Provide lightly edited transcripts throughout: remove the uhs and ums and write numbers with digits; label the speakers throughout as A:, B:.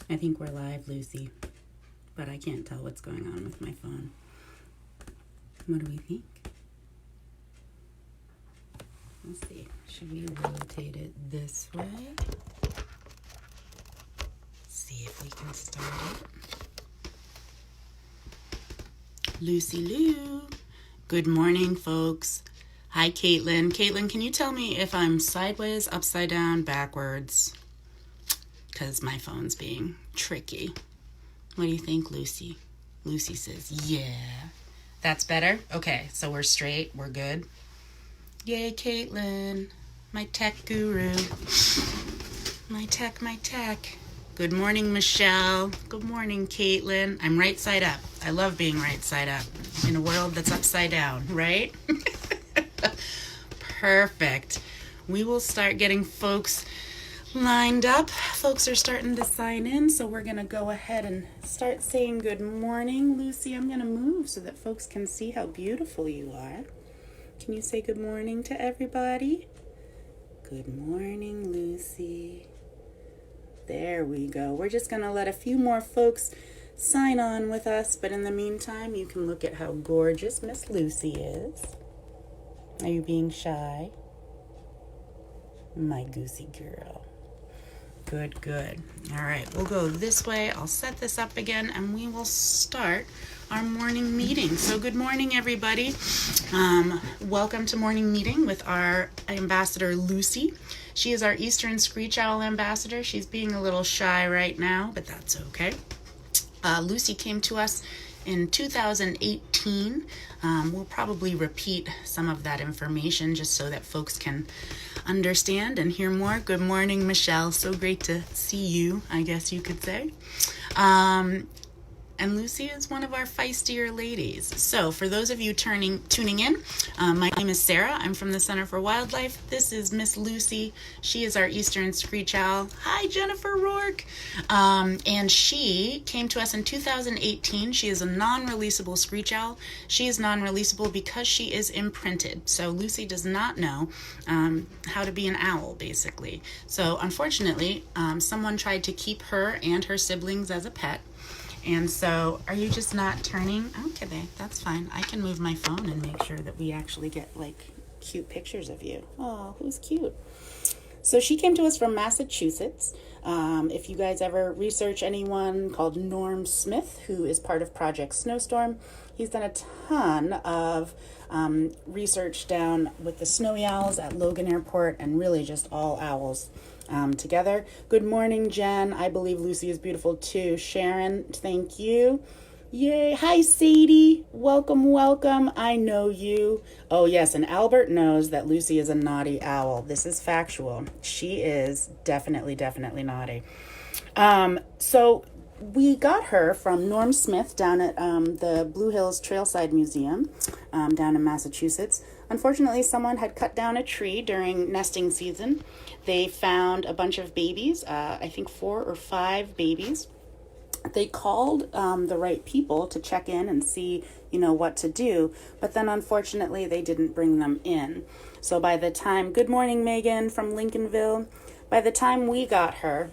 A: I think we're live, Lucy, but I can't tell what's going on with my phone. What do we think? Let's see. Should we rotate it this way? See if we can start it. Lucy Lou. Good morning, folks. Hi, Caitlin. Caitlin, can you tell me if I'm sideways, upside down, backwards? Because my phone's being tricky. What do you think, Lucy? Lucy says, yeah. That's better? Okay, so we're straight. We're good. Yay, Caitlin. My tech guru. My tech. Good morning, Michelle. Good morning, Caitlin. I'm right side up. I love being right side up in a world that's upside down, right? Perfect. We will start getting folks lined up. Folks are starting to sign in, so we're going to go ahead and start saying good morning. Lucy, I'm going to move so that folks can see how beautiful you are. Can you say good morning to everybody? Good morning, Lucy. There we go. We're just going to let a few more folks sign on with us, but in the meantime, you can look at how gorgeous Miss Lucy is. Are you being shy? My goosey girl. Good. All right, we'll go this way. I'll set this up again, and we will start our morning meeting. So good morning, everybody. Welcome to morning meeting with our ambassador, Lucy. She is our Eastern Screech Owl ambassador. She's being a little shy right now, but that's okay. Lucy came to us in 2018. We'll probably repeat some of that information just so that folks can understand and hear more. Good morning, Michelle. So great to see you, I guess you could say. And Lucy is one of our feistier ladies. So for those of you tuning in, my name is Sarah. I'm from the Center for Wildlife. This is Miss Lucy. She is our Eastern Screech Owl. Hi, Jennifer Rourke. And she came to us in 2018. She is a non-releasable Screech Owl. She is non-releasable because she is imprinted. So Lucy does not know how to be an owl, basically. So unfortunately, someone tried to keep her and her siblings as a pet. And so, are you just not turning? Okay, that's fine. I can move my phone and make sure that we actually get, cute pictures of you. Oh, who's cute? So she came to us from Massachusetts. If you guys ever research anyone called Norm Smith, who is part of Project Snowstorm, he's done a ton of research down with the snowy owls at Logan Airport and really just all owls together. Good morning, Jen. I believe Lucy is beautiful too. Sharon, thank you. Yay. Hi, Sadie. Welcome. I know you. Oh, yes, and Albert knows that Lucy is a naughty owl. This is factual. She is definitely naughty. So we got her from Norm Smith down at the Blue Hills Trailside Museum down in Massachusetts. Unfortunately, someone had cut down a tree during nesting season. They found a bunch of babies, I think 4 or 5 babies. They called the right people to check in and see, what to do. But then, unfortunately, they didn't bring them in. So by the time, good morning, Megan from Lincolnville. By the time we got her,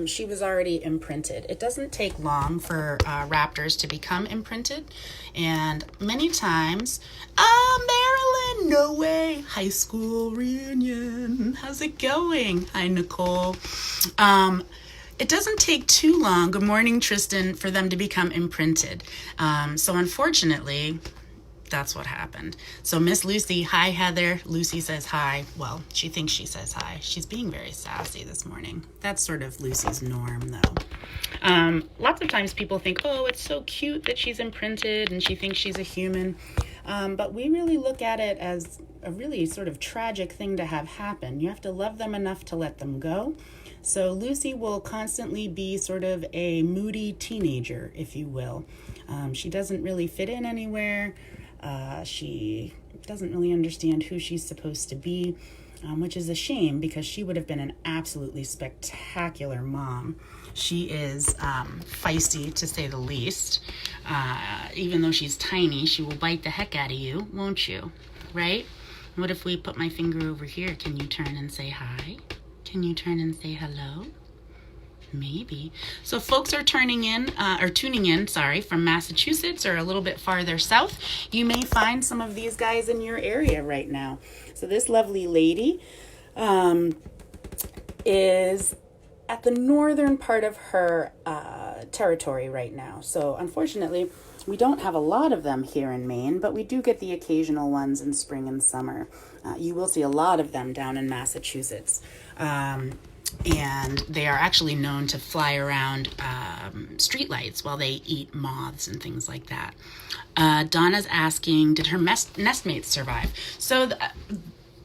A: she was already imprinted. It doesn't take long for raptors to become imprinted. And many times, Marilyn, no way, high school reunion. How's it going? Hi, Nicole. It doesn't take too long, good morning, Tristan, for them to become imprinted. So unfortunately, that's what happened. So Miss Lucy, hi, Heather. Lucy says hi. Well, she thinks she says hi. She's being very sassy this morning. That's sort of Lucy's norm, though. Lots of times people think, oh, it's so cute that she's imprinted and she thinks she's a human. But we really look at it as a really sort of tragic thing to have happen. You have to love them enough to let them go. So Lucy will constantly be sort of a moody teenager, if you will. She doesn't really fit in anywhere. She doesn't really understand who she's supposed to be, which is a shame because she would have been an absolutely spectacular mom. She is feisty, to say the least. Even though she's tiny, she will bite the heck out of you, won't you? Right? What if we put my finger over here? Can you turn and say hi? Can you turn and say hello? Maybe. So folks are tuning in, from Massachusetts or a little bit farther south. You may find some of these guys in your area right now. So this lovely lady is at the northern part of her territory right now. So unfortunately, we don't have a lot of them here in Maine, but we do get the occasional ones in spring and summer. You will see a lot of them down in Massachusetts. And they are actually known to fly around streetlights while they eat moths and things like that. Donna's asking, did her nestmates survive? So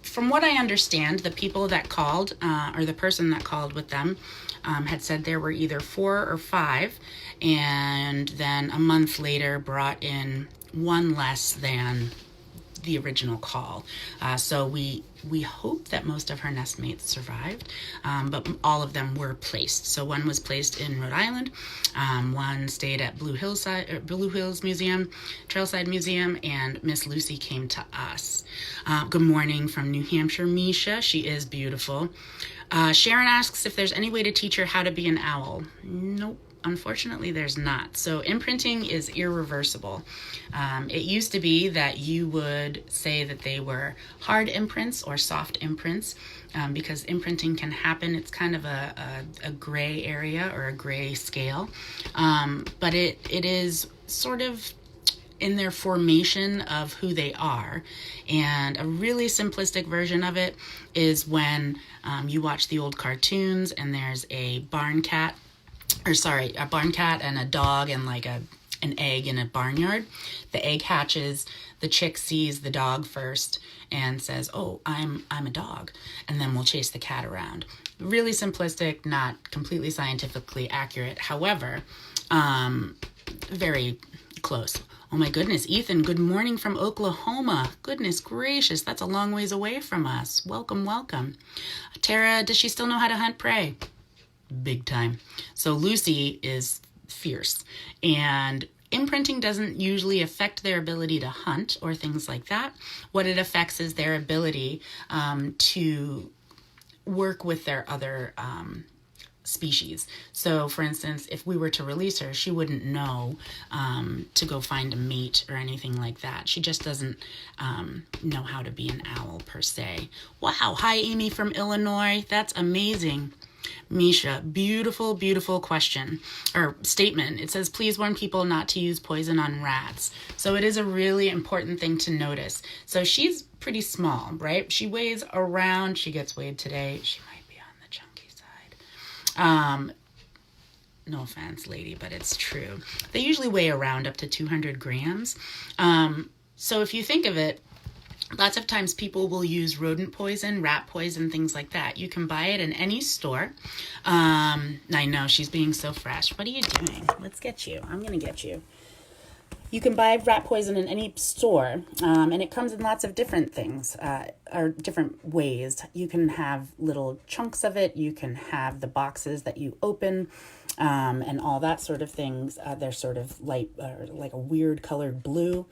A: from what I understand, the people that called, or the person that called with them, had said there were either 4 or 5, and then a month later brought in one less than the original call. So we hope that most of her nestmates survived, but all of them were placed. So one was placed in Rhode Island, one stayed at Blue Hills Museum, Trailside Museum, and Miss Lucy came to us. Good morning from New Hampshire, Misha. She is beautiful. Sharon asks if there's any way to teach her how to be an owl. Nope. Unfortunately, there's not. So imprinting is irreversible. It used to be that you would say that they were hard imprints or soft imprints, because imprinting can happen. It's kind of a gray area or a gray scale, but it is sort of in their formation of who they are. And a really simplistic version of it is when you watch the old cartoons and there's a barn cat and a dog and like an egg in a barnyard. The egg hatches, the chick sees the dog first and says, "Oh, I'm a dog," and then we'll chase the cat around. Really simplistic, not completely scientifically accurate. However, very close. Oh my goodness, Ethan, good morning from Oklahoma. Goodness gracious, that's a long ways away from us. Welcome, welcome. Tara, does she still know how to hunt prey? Big time. So Lucy is fierce, and imprinting doesn't usually affect their ability to hunt or things like that. What it affects is their ability to work with their other species. So for instance, if we were to release her, she wouldn't know to go find a mate or anything like that. She just doesn't know how to be an owl per se. Wow. Hi, Amy from Illinois. That's amazing. Misha, beautiful, beautiful question or statement. It says, please warn people not to use poison on rats. So it is a really important thing to notice. So she's pretty small, right? She weighs around, she gets weighed today. She might be on the chunky side. No offense, lady, but it's true. They usually weigh around up to 200 grams. So if you think of it, lots of times people will use rodent poison, rat poison, things like that. You can buy it in any store. I know, she's being so fresh. What are you doing? Let's get you. I'm going to get you. You can buy rat poison in any store, and it comes in lots of different things, or different ways. You can have little chunks of it. You can have the boxes that you open, and all that sort of things. They're sort of light, like a weird colored blue.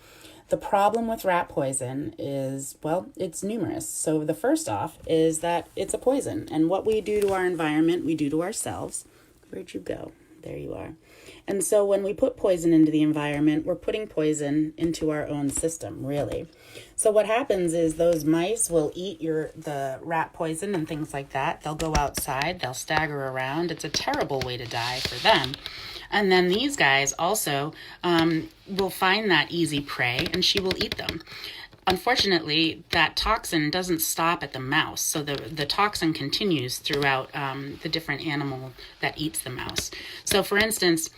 A: The problem with rat poison is, well, it's numerous. So the first off is that it's a poison. And what we do to our environment, we do to ourselves. Where'd you go? There you are. And so when we put poison into the environment, we're putting poison into our own system, really. So what happens is those mice will eat the rat poison and things like that. They'll go outside, they'll stagger around. It's a terrible way to die for them. And then these guys also will find that easy prey, and she will eat them. Unfortunately, that toxin doesn't stop at the mouse, so the toxin continues throughout the different animal that eats the mouse. So for instance,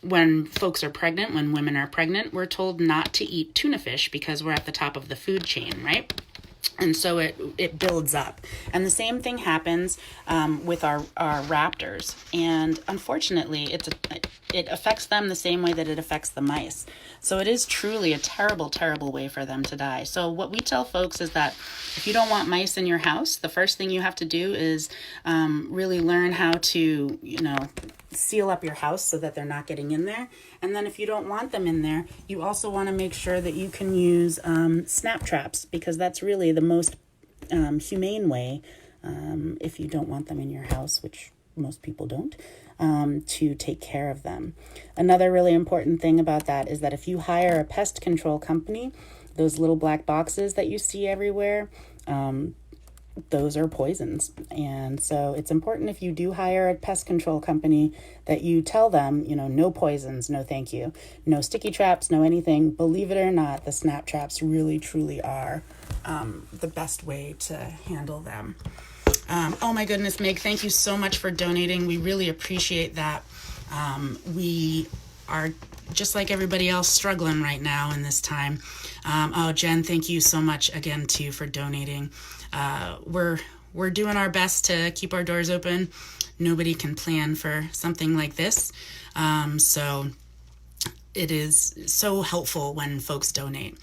A: when folks are pregnant, when women are pregnant, we're told not to eat tuna fish because we're at the top of the food chain, right? And so it builds up. And the same thing happens with our raptors. And unfortunately, it affects them the same way that it affects the mice. So it is truly a terrible, terrible way for them to die. So what we tell folks is that if you don't want mice in your house, the first thing you have to do is really learn how to, seal up your house so that they're not getting in there. And then if you don't want them in there, you also want to make sure that you can use snap traps, because that's really the most humane way if you don't want them in your house, which
B: most people don't, to take care of them. Another really important thing about that is that if you hire a pest control company, those little black boxes that you see everywhere, those are poisons. And so it's important, if you do hire a pest control company, that you tell them, no poisons, no thank you, no sticky traps, no anything. Believe it or not, the snap traps really truly are the best way to handle them. Oh my goodness, Meg, thank you so much for donating. We really appreciate that. We are, just like everybody else, struggling right now in this time. Jen, thank you so much again too for donating. We're doing our best to keep our doors open. Nobody can plan for something like this. So it is so helpful when folks donate.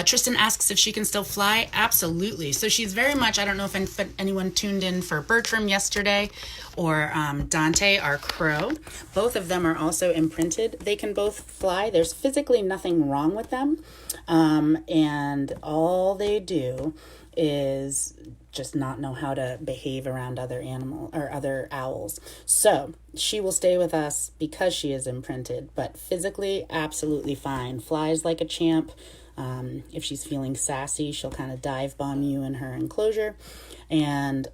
B: Tristan asks if she can still fly. Absolutely. So she's very much, I don't know if anyone tuned in for Bertram yesterday, or Dante, our crow. Both of them are also imprinted. They can both fly. There's physically nothing wrong with them. And all they do is just not know how to behave around other animals or other owls. So she will stay with us because she is imprinted, but physically absolutely fine. Flies like a champ. If she's feeling sassy, she'll kind of dive bomb you in her enclosure, and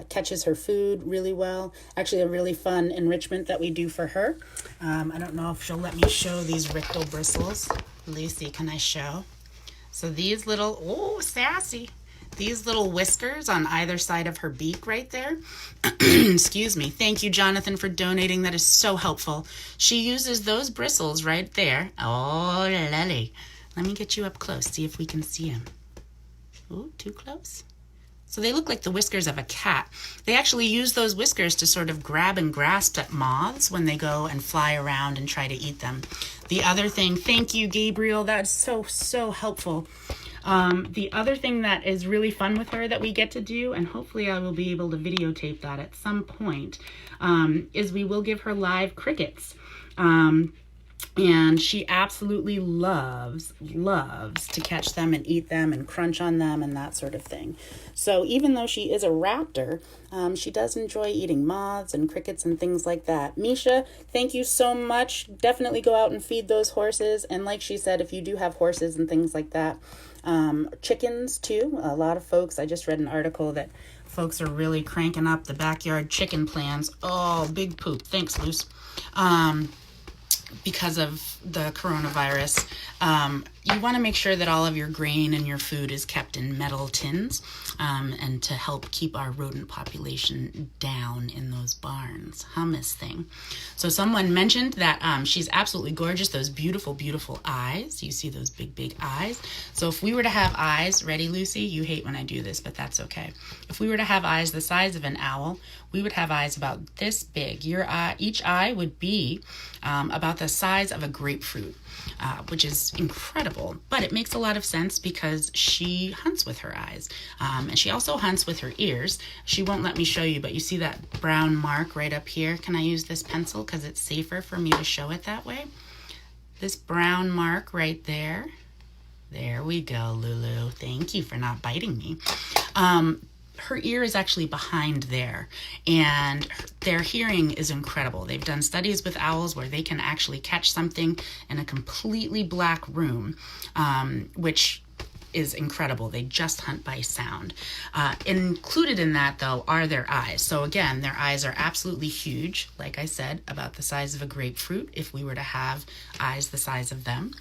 B: catches her food really well. Actually, a really fun enrichment that we do for her. I don't know if she'll let me show these rectal bristles. Lucy, can I show? So these little, sassy. These little whiskers on either side of her beak right there. Excuse me. Thank you, Jonathan, for donating. That is so helpful. She uses those bristles right there. Oh, lily. Let me get you up close. See if we can see them. Ooh, too close. So they look like the whiskers of a cat. They actually use those whiskers to sort of grab and grasp at moths when they go and fly around and try to eat them. The other thing, thank you, Gabriel. That's so helpful. The other thing that is really fun with her that we get to do, and hopefully I will be able to videotape that at some point, is we will give her live crickets. And she absolutely loves to catch them and eat them and crunch on them and that sort of thing. So even though she is a raptor, she does enjoy eating moths and crickets and things like that. Misha, thank you so much. Definitely go out and feed those horses. And like she said, if you do have horses and things like that, chickens too. A lot of folks, I just read an article that folks are really cranking up the backyard chicken plans. Oh, big poop. Thanks, Luce. Because of the coronavirus, you want to make sure that all of your grain and your food is kept in metal tins, and to help keep our rodent population down in those barns. Hummus thing. So someone mentioned that she's absolutely gorgeous. Those beautiful, beautiful eyes. You see those big, big eyes. So if we were to have eyes, ready, Lucy? You hate when I do this, but that's okay. If we were to have eyes the size of an owl, we would have eyes about this big. Each eye would be about the size of a grapefruit, which is incredible. But it makes a lot of sense because she hunts with her eyes. And she also hunts with her ears. She won't let me show you, but you see that brown mark right up here? Can I use this pencil because it's safer for me to show it that way? This brown mark right there. There we go, Lulu. Thank you for not biting me. Her ear is actually behind there, and their hearing is incredible. They've done studies with owls where they can actually catch something in a completely black room, which is incredible. They just hunt by sound. Included in that, though, are their eyes. So again, their eyes are absolutely huge, like I said, about the size of a grapefruit if we were to have eyes the size of them.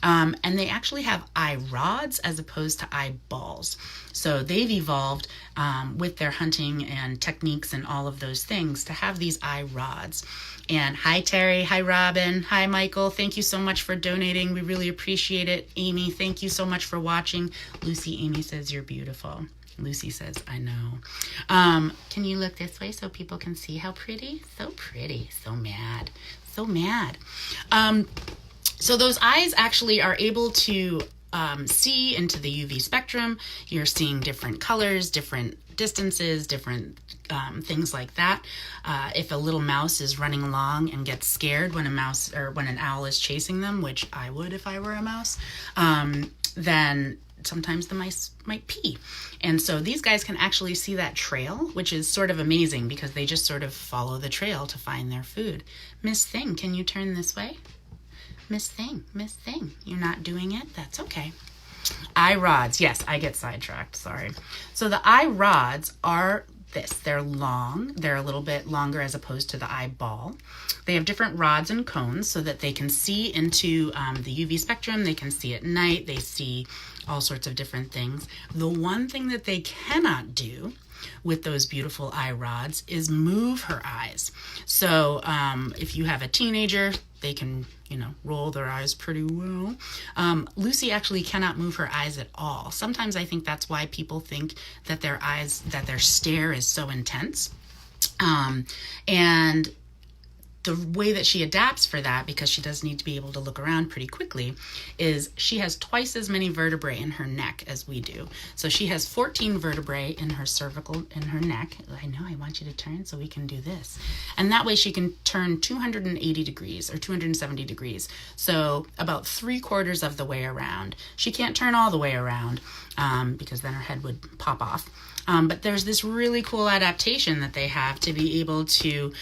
B: And they actually have eye rods as opposed to eyeballs. So they've evolved with their hunting and techniques and all of those things to have these eye rods. And hi, Terry. Hi, Robin. Hi, Michael. Thank you so much for donating. We really appreciate it. Amy, thank you so much for watching. Lucy, Amy says you're beautiful. Lucy says, I know. Can you look this way so people can see how pretty? So pretty. So mad. So mad. So those eyes actually are able to see into the UV spectrum. You're seeing different colors, different distances, different things like that. If a little mouse is running along and gets scared when an owl is chasing them, which I would if I were a mouse, then
A: sometimes the mice might pee. And so these guys can actually see that trail, which is sort of amazing because they just sort of follow the trail to find their food. Miss Thing, can you turn this way? Miss Thing, you're not doing it? That's okay. Eye rods. Yes, I get sidetracked. Sorry. So the eye rods are this. They're long. They're a little bit longer as opposed to the eyeball. They have different rods and cones so that they can see into the UV spectrum. They can see at night. They see all sorts of different things. The one thing that they cannot do with those beautiful eye rods is move her eyes. So if you have a teenager, they can, roll their eyes pretty well. Lucy actually cannot move her eyes at all. Sometimes I think that's why people think that their stare is so intense. And the way that she adapts for that, because she does need to be able to look around pretty quickly, is she has twice as many vertebrae in her neck as we do. So she has 14 vertebrae in her cervical, in her neck. I know, I want you to turn so we can do this. And that way she can turn 280 degrees or 270 degrees. So about 3/4 of the way around. She can't turn all the way around because then her head would pop off. But there's this really cool adaptation that they have to be able to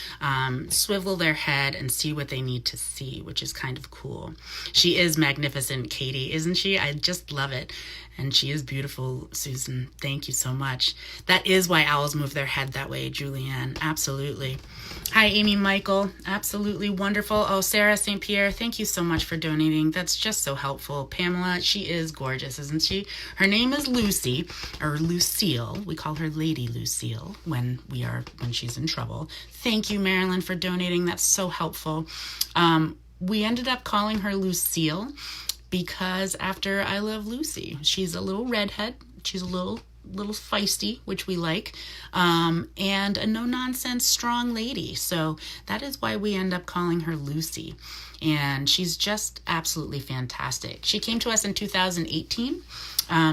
A: swivel their head and see what they need to see, which is kind of cool. She is magnificent, Katie, isn't she? I just love it. And she is beautiful, Susan. Thank you so much. That is why owls move their head that way, Julianne. Absolutely. Hi, Amy Michael. Absolutely wonderful. Oh, Sarah St. Pierre, thank you so much for donating. That's just so helpful. Pamela, she is gorgeous, isn't she? Her name is Lucy, or Lucille. We call her Lady Lucille when she's in trouble. Thank you, Marilyn, for donating. That's so helpful. We ended up calling her Lucille because after I Love Lucy. She's a little redhead. She's a little feisty, which we like, and a no-nonsense strong lady. So that is why we end up calling her Lucy. And she's just absolutely fantastic. She came to us in 2018.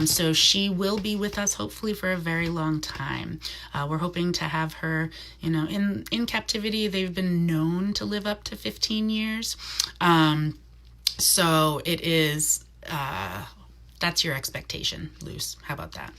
A: So she will be with us hopefully for a very long time. We're hoping to have her, in captivity. They've been known to live up to 15 years. So it is, that's your expectation, Luce. How about that?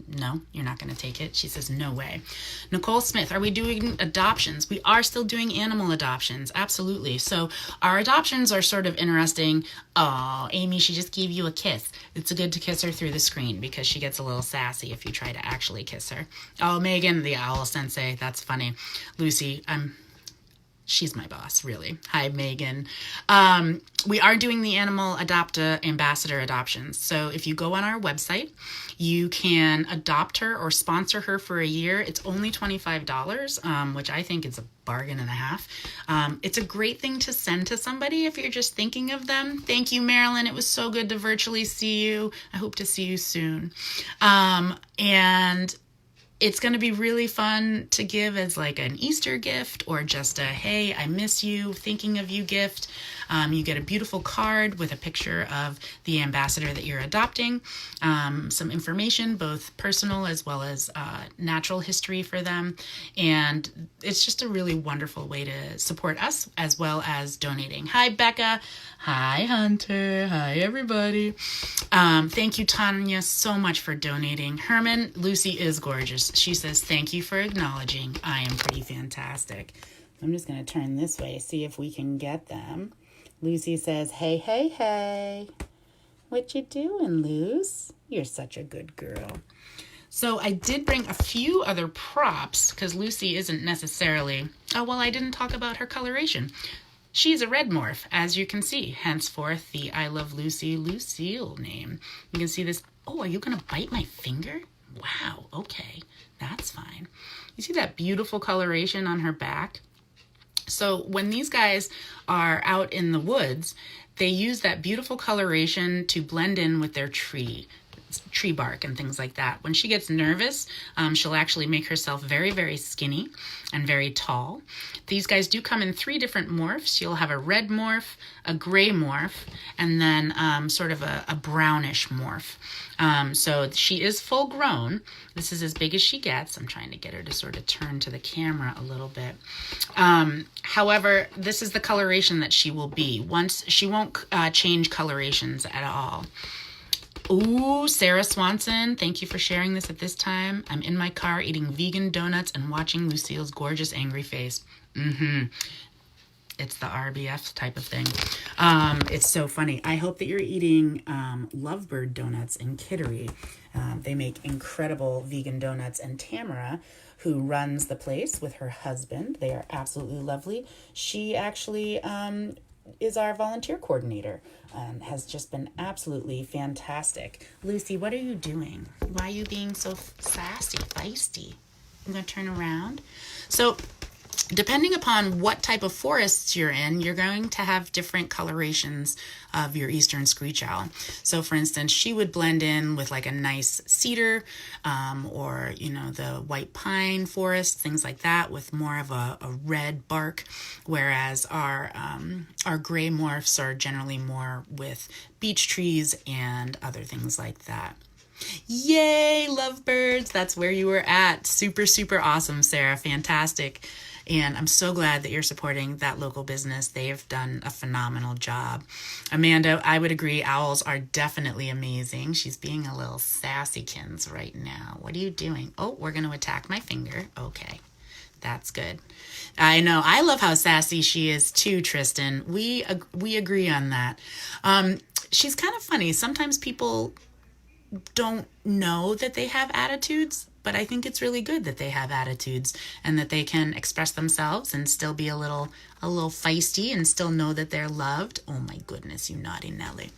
A: No, you're not going to take it. She says, no way. Nicole Smith, are we doing adoptions? We are still doing animal adoptions. Absolutely. So our adoptions are sort of interesting. Oh, Amy, she just gave you a kiss. It's good to kiss her through the screen because she gets a little sassy if you try to actually kiss her. Oh, Megan, the owl sensei. That's funny. Lucy, she's my boss, really. Hi, Megan. We are doing the Animal Ambassador adoptions. So if you go on our website, you can adopt her or sponsor her for a year. It's only $25, which I think is a bargain and a half. It's a great thing to send to somebody if you're just thinking of them. Thank you, Marilyn. It was so good to virtually see you. I hope to see you soon. And it's going to be really fun to give as like an Easter gift or just a, hey, I miss you, thinking of you gift. You get a beautiful card with a picture of the ambassador that you're adopting, some information, both personal as well as natural history for them. And it's just a really wonderful way to support us as well as donating. Hi, Becca. Hi, Hunter. Hi, everybody. Thank you, Tanya, so much for donating. Herman, Lucy is gorgeous. She says, thank you for acknowledging. I am pretty fantastic. I'm just going to turn this way, see if we can get them. Lucy says, hey, hey, hey. What you doing, Luce? You're such a good girl. So I did bring a few other props because Lucy isn't necessarily... Oh, well, I didn't talk about her coloration. She's a red morph, as you can see. Henceforth, the I Love Lucy Lucille name. You can see this. Oh, are you going to bite my finger? Wow, okay. That's fine. You see that beautiful coloration on her back? So when these guys are out in the woods, they use that beautiful coloration to blend in with their tree bark and things like that. When she gets nervous, she'll actually make herself very, very skinny and very tall. These guys do come in 3 different morphs. You'll have a red morph, a gray morph, and then sort of a brownish morph. So she is full grown. This is as big as she gets. I'm trying to get her to sort of turn to the camera a little bit. However, this is the coloration that she will be. She won't change colorations at all. Ooh, Sarah Swanson, thank you for sharing this at this time. I'm in my car eating vegan donuts and watching Lucille's gorgeous angry face. It's the RBF type of thing. It's so funny. I hope that you're eating Lovebird donuts in Kittery. They make incredible vegan donuts, and Tamara, who runs the place with her husband, they are absolutely lovely. She actually is our volunteer coordinator and has just been absolutely fantastic. Lucy, what are you doing? Why are you being so sassy, feisty? I'm going to turn around. So depending upon what type of forests you're in, you're going to have different colorations of your eastern screech owl. So for instance, she would blend in with like a nice cedar or, the white pine forest, things like that, with more of a red bark, whereas our gray morphs are generally more with beech trees and other things like that. Yay, lovebirds! That's where you were at. Super, super awesome, Sarah. Fantastic. And I'm so glad that you're supporting that local business. They've done a phenomenal job. Amanda, I would agree. Owls are definitely amazing. She's being a little sassykins right now. What are you doing? Oh, we're going to attack my finger. Okay, that's good. I know. I love how sassy she is too, Tristan. We agree on that. She's kind of funny. Sometimes people don't know that they have attitudes, but I think it's really good that they have attitudes and that they can express themselves and still be a little feisty and still know that they're loved. Oh my goodness, you naughty Nelly.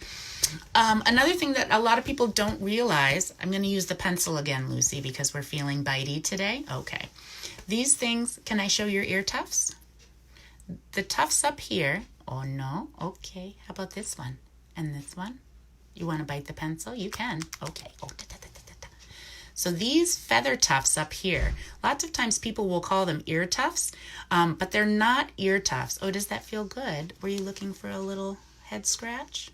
A: Another thing that a lot of people don't realize, I'm going to use the pencil again, Lucy, because we're feeling bitey today. Okay. These things, can I show your ear tufts? The tufts up here. Oh no. Okay. How about this one? And this one? You want to bite the pencil? You can. Okay. Oh, So these feather tufts up here, lots of times people will call them ear tufts, but they're not ear tufts. Oh, does that feel good? Were you looking for a little head scratch?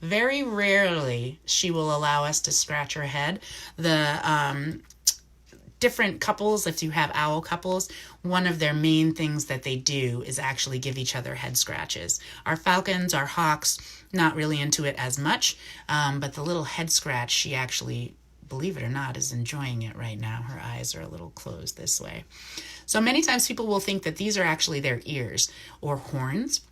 A: Very rarely she will allow us to scratch her head. The different couples, if you have owl couples, one of their main things that they do is actually give each other head scratches. Our falcons, our hawks, not really into it as much, but the little head scratch, she actually, believe it or not, is enjoying it right now. Her eyes are a little closed this way. So many times people will think that these are actually their ears or horns.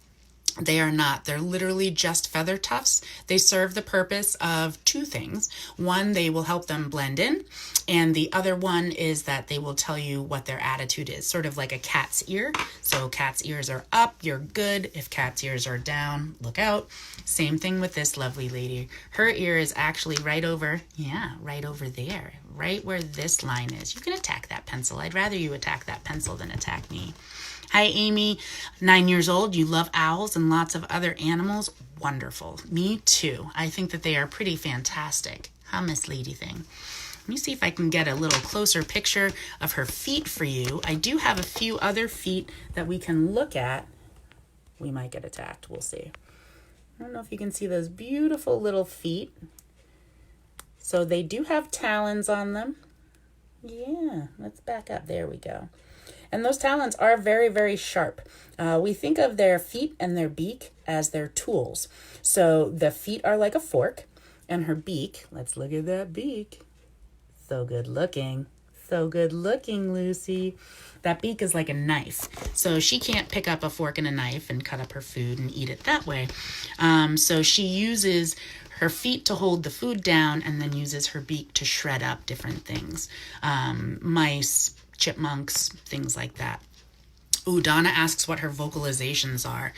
A: They are not. They're literally just feather tufts. They serve the purpose of two things. One, they will help them blend in, and the other one is that they will tell you what their attitude is, sort of like a cat's ear. So cat's ears are up, you're good. If cat's ears are down, look out. Same thing with this lovely lady. Her ear is actually right over there, right where this line is. You can attack that pencil. I'd rather you attack that pencil than attack me. Hi, Amy, 9 years old. You love owls and lots of other animals. Wonderful. Me too. I think that they are pretty fantastic. How Miss Lady thing. Let me see if I can get a little closer picture of her feet for you. I do have a few other feet that we can look at. We might get attacked. We'll see. I don't know if you can see those beautiful little feet. So they do have talons on them. Yeah, let's back up. There we go. And those talons are very, very sharp. We think of their feet and their beak as their tools. So the feet are like a fork, and her beak, let's look at that beak. So good looking. So good looking, Lucy. That beak is like a knife. So she can't pick up a fork and a knife and cut up her food and eat it that way. So she uses her feet to hold the food down and then uses her beak to shred up different things. Mice, chipmunks, things like that. Ooh, Donna asks what her vocalizations are.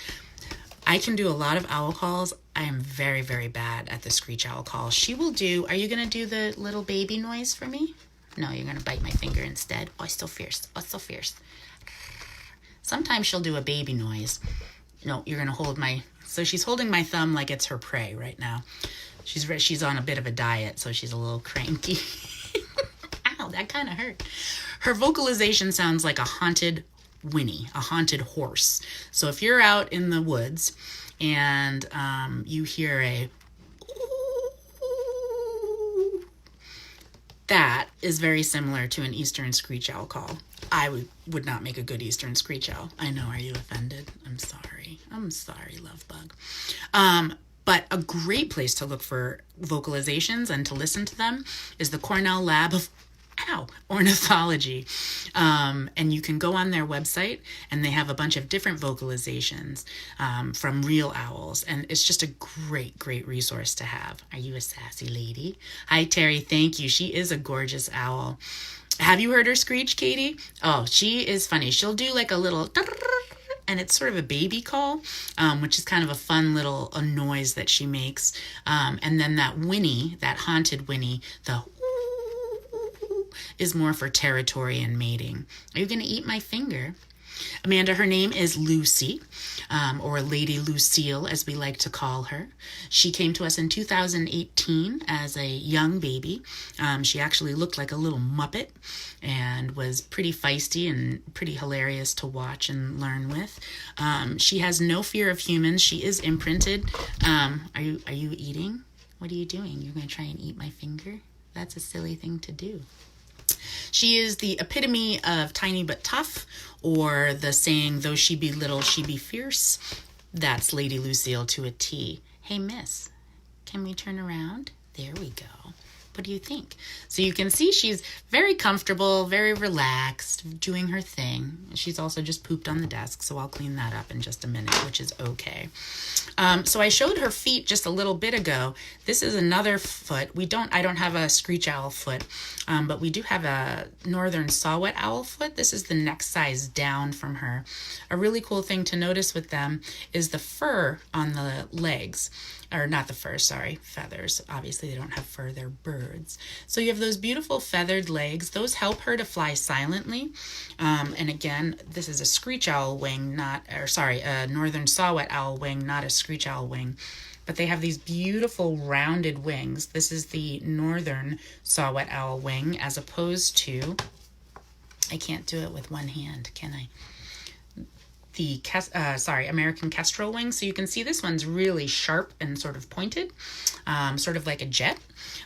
A: I can do a lot of owl calls. I am very, very bad at the screech owl call. She will do, are you going to do the little baby noise for me? No, you're going to bite my finger instead. Oh, it's so fierce. Oh, it's so fierce. Sometimes she'll do a baby noise. No, you're going to hold my, so she's holding my thumb like it's her prey right now. She's on a bit of a diet, so she's a little cranky. Ow, that kind of hurt. Her vocalization sounds like a haunted whinny, a haunted horse. So if you're out in the woods and you hear a that is very similar to an eastern screech owl call. I would not make a good eastern screech owl. I know, are you offended? I'm sorry, love bug. But a great place to look for vocalizations and to listen to them is the Cornell Lab of Ornithology. And you can go on their website and they have a bunch of different vocalizations from real owls. And it's just a great resource to have. Are you a sassy lady? Hi, Terry. Thank you. She is a gorgeous owl. Have you heard her screech, Katie? Oh, she is funny. She'll do like a little, and it's sort of a baby call, which is kind of a fun little noise that she makes. And then that whinny, that haunted whinny, the is more for territory and mating. Are you going to eat my finger? Amanda, her name is Lucy, or Lady Lucille, as we like to call her. She came to us in 2018 as a young baby. She actually looked like a little Muppet and was pretty feisty and pretty hilarious to watch and learn with. She has no fear of humans. She is imprinted. Are you eating? What are you doing? You're going to try and eat my finger? That's a silly thing to do. She is the epitome of tiny but tough, or the saying, though she be little, she be fierce. That's Lady Lucille to a T. Hey, miss, can we turn around? There we go. What do you think? So you can see she's very comfortable, very relaxed, doing her thing. She's also just pooped on the desk, so I'll clean that up in just a minute, which is okay. So I showed her feet just a little bit ago. This is another foot. I don't have a screech owl foot, but we do have a northern saw-whet owl foot. This is the next size down from her. A really cool thing to notice with them is the fur on the legs. Or not the fur, sorry, feathers. Obviously, they don't have fur, they're birds. So you have those beautiful feathered legs. Those help her to fly silently. And again, this is a screech owl wing, a northern saw-whet owl wing, not a screech owl wing. But they have these beautiful rounded wings. This is the northern saw-whet owl wing, as opposed to, I can't do it with one hand, can I? The American kestrel wing. So you can see this one's really sharp and sort of pointed, sort of like a jet,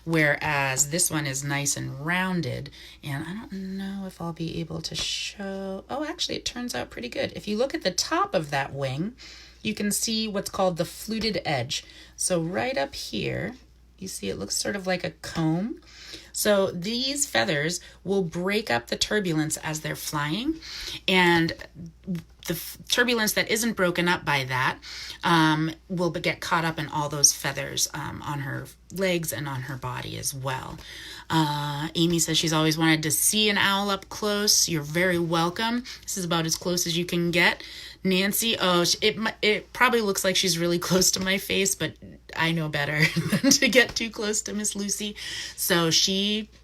A: whereas this one is nice and rounded. And I don't know if I'll be able to show. Oh, actually, it turns out pretty good. If you look at the top of that wing, you can see what's called the fluted edge. So right up here, you see it looks sort of like a comb. So these feathers will break up the turbulence as they're flying, and the turbulence that isn't broken up by that will get caught up in all those feathers on her legs and on her body as well. Amy says she's always wanted to see an owl up close. You're very welcome. This is about as close as you can get. Nancy, it probably looks like she's really close to my face, but I know better than to get too close to Miss Lucy. So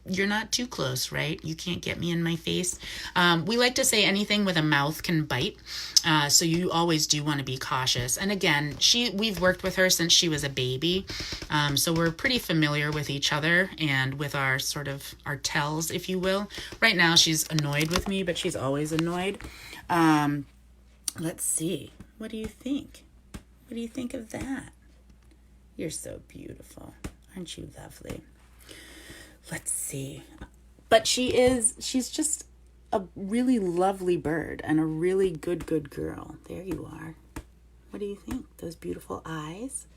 A: you're not too close, right? You can't get me in my face. We like to say anything with a mouth can bite. So you always do want to be cautious. And again, we've worked with her since she was a baby. So we're pretty familiar with each other and with our tells, if you will. Right now she's annoyed with me, but she's always annoyed. Let's see. What do you think? What do you think of that? You're so beautiful. Aren't you lovely? Let's see. But she's just a really lovely bird and a really good girl. There you are. What do you think? Those beautiful eyes?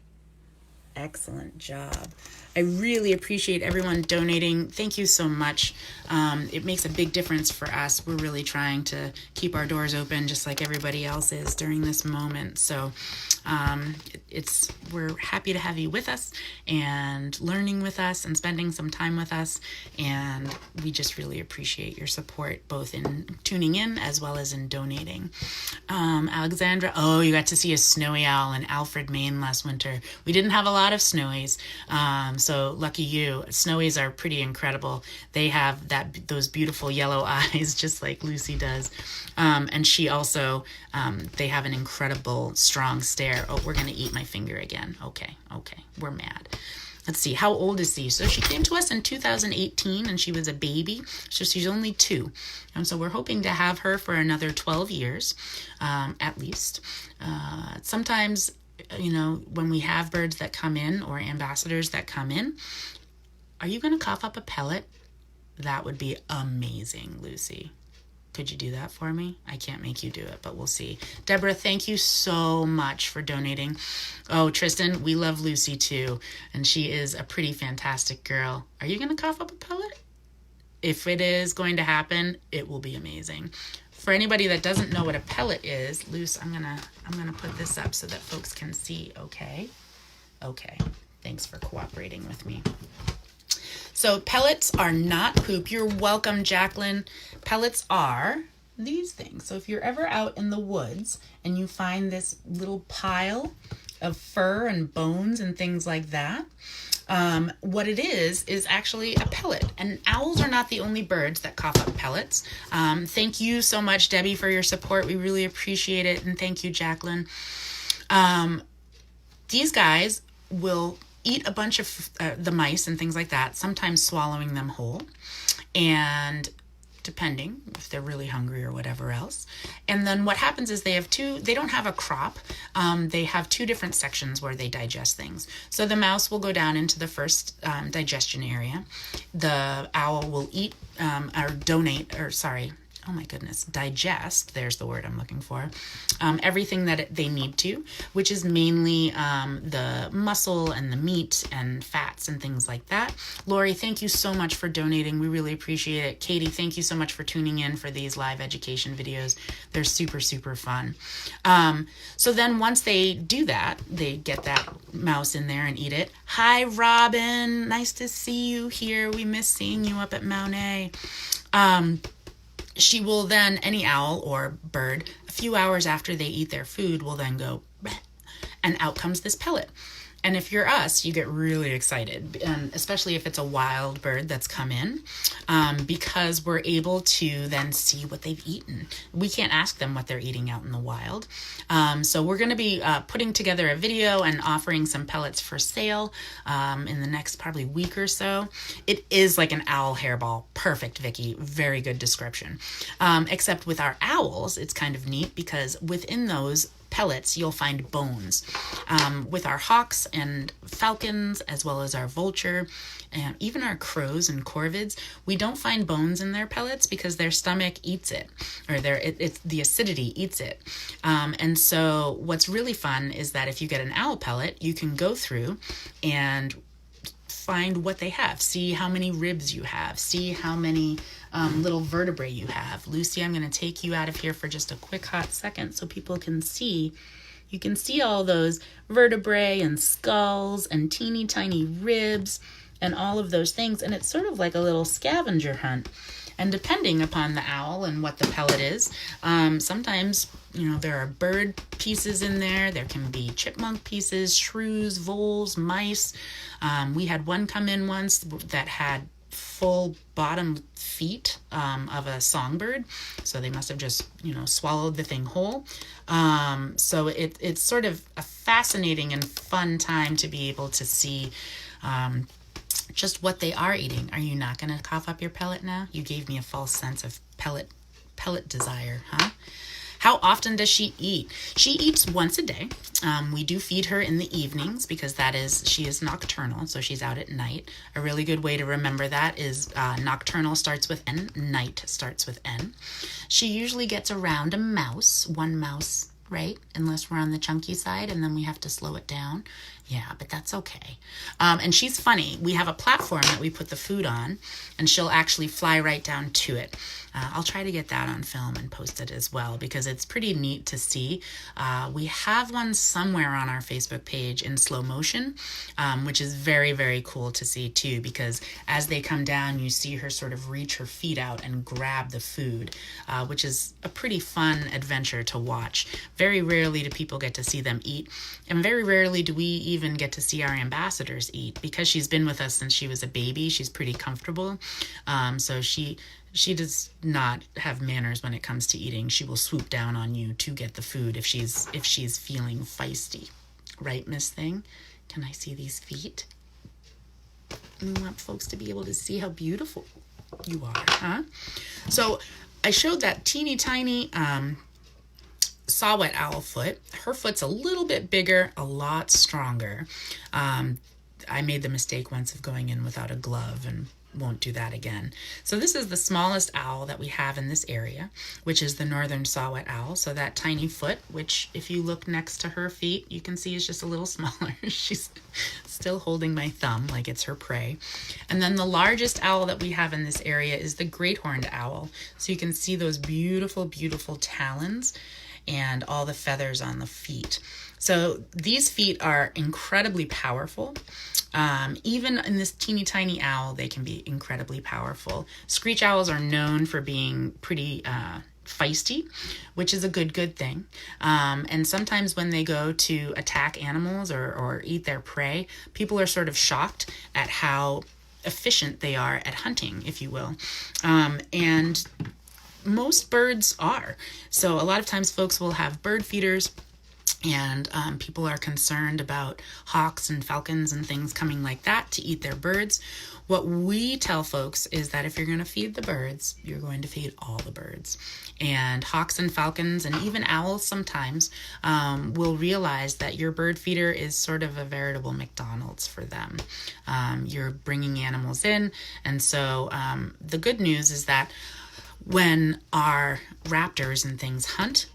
A: Excellent job. I really appreciate everyone donating. Thank you so much. It makes a big difference for us. We're really trying to keep our doors open just like everybody else is during this moment. So we're happy to have you with us and learning with us and spending some time with us. And we just really appreciate your support, both in tuning in as well as in donating. Alexandra, you got to see a snowy owl in Alfred, Maine last winter. We didn't have a lot of snowies. So lucky you. Snowies are pretty incredible. They have those beautiful yellow eyes, just like Lucy does. And she also, they have an incredible strong stare. Oh, we're going to eat my finger again. Okay. We're mad. Let's see. How old is she? So she came to us in 2018 and she was a baby. So she's only 2. And so we're hoping to have her for another 12 years, at least. Sometimes, when we have birds that come in or ambassadors that come in, are you going to cough up a pellet? That would be amazing, Lucy. Could you do that for me? I can't make you do it, but we'll see. Deborah, thank you so much for donating. Oh, Tristan, we love Lucy too, and she is a pretty fantastic girl. Are you going to cough up a pellet? If it is going to happen, it will be amazing. For anybody that doesn't know what a pellet is, Luce, I'm gonna put this up so that folks can see. Okay. Thanks for cooperating with me. So pellets are not poop. You're welcome, Jacqueline. Pellets are these things. So if you're ever out in the woods and you find this little pile of fur and bones and things like that, what it is actually a pellet. And owls are not the only birds that cough up pellets. Thank you so much, Debbie, for your support. We really appreciate it. And thank you, Jacqueline. These guys will eat a bunch of the mice and things like that, sometimes swallowing them whole, and depending if they're really hungry or whatever else. And then what happens is they don't have a crop. They have two different sections where they digest things. So the mouse will go down into the first digestion area. The owl will eat digest, there's the word I'm looking for, everything that they need to, which is mainly the muscle and the meat and fats and things like that. Lori, thank you so much for donating. We really appreciate it. Katie, thank you so much for tuning in for these live education videos. They're super, super fun. So then once they do that, they get that mouse in there and eat it. Hi, Robin. Nice to see you here. We miss seeing you up at Mount A. She will then, any owl or bird, a few hours after they eat their food, will then go, bleh, and out comes this pellet. And if you're us, you get really excited, and especially if it's a wild bird that's come in, because we're able to then see what they've eaten. We can't ask them what they're eating out in the wild. So we're going to be putting together a video and offering some pellets for sale in the next probably week or so. It is like an owl hairball. Perfect, Vicky. Very good description. Except with our owls, it's kind of neat because within those pellets, you'll find bones. With our hawks and falcons, as well as our vulture, and even our crows and corvids, we don't find bones in their pellets because their stomach eats it, or it's the acidity eats it. And so what's really fun is that if you get an owl pellet, you can go through and find what they have, see how many ribs you have, see how many little vertebrae you have. Lucy, I'm going to take you out of here for just a quick hot second so people can see. You can see all those vertebrae and skulls and teeny tiny ribs and all of those things. And it's sort of like a little scavenger hunt. And depending upon the owl and what the pellet is, sometimes, there are bird pieces in there. There can be chipmunk pieces, shrews, voles, mice. We had one come in once that had full bottom feet of a songbird. So they must have just, swallowed the thing whole. So it's sort of a fascinating and fun time to be able to see just what they are eating. Are you not going to cough up your pellet now? You gave me a false sense of pellet desire, huh? How often does she eat? She eats once a day. We do feed her in the evenings because she is nocturnal, so she's out at night. A really good way to remember that is nocturnal starts with N, night starts with N. She usually gets around one mouse, right? Unless we're on the chunky side, and then we have to slow it down. Yeah, but that's okay. And she's funny. We have a platform that we put the food on, and she'll actually fly right down to it. I'll try to get that on film and post it as well because it's pretty neat to see. We have one somewhere on our Facebook page in slow motion, which is very, very cool to see too, because as they come down, you see her sort of reach her feet out and grab the food, which is a pretty fun adventure to watch. Very rarely do people get to see them eat, and very rarely do we even get to see our ambassadors eat. Because she's been with us since she was a baby, she's pretty comfortable. So she does not have manners when it comes to eating. She will swoop down on you to get the food if she's feeling feisty. Right, Miss Thing? Can I see these feet? We want folks to be able to see how beautiful you are, huh? So I showed that teeny tiny saw-whet owl foot. Her foot's a little bit bigger, a lot stronger. I made the mistake once of going in without a glove and won't do that again. So this is the smallest owl that we have in this area, which is the northern saw-whet owl. So that tiny foot, which if you look next to her feet, you can see is just a little smaller. She's still holding my thumb like it's her prey. And then the largest owl that we have in this area is the great horned owl. So you can see those beautiful, beautiful talons and all the feathers on the feet. So these feet are incredibly powerful. Even in this teeny tiny owl, they can be incredibly powerful. Screech owls are known for being pretty feisty, which is a good thing. And sometimes when they go to attack animals or eat their prey, people are sort of shocked at how efficient they are at hunting, if you will. And most birds are. So a lot of times folks will have bird feeders, and people are concerned about hawks and falcons and things coming like that to eat their birds. What we tell folks is that if you're going to feed the birds, you're going to feed all the birds. And hawks and falcons and even owls sometimes will realize that your bird feeder is sort of a veritable McDonald's for them. You're bringing animals in. And so the good news is that when our raptors and things hunt,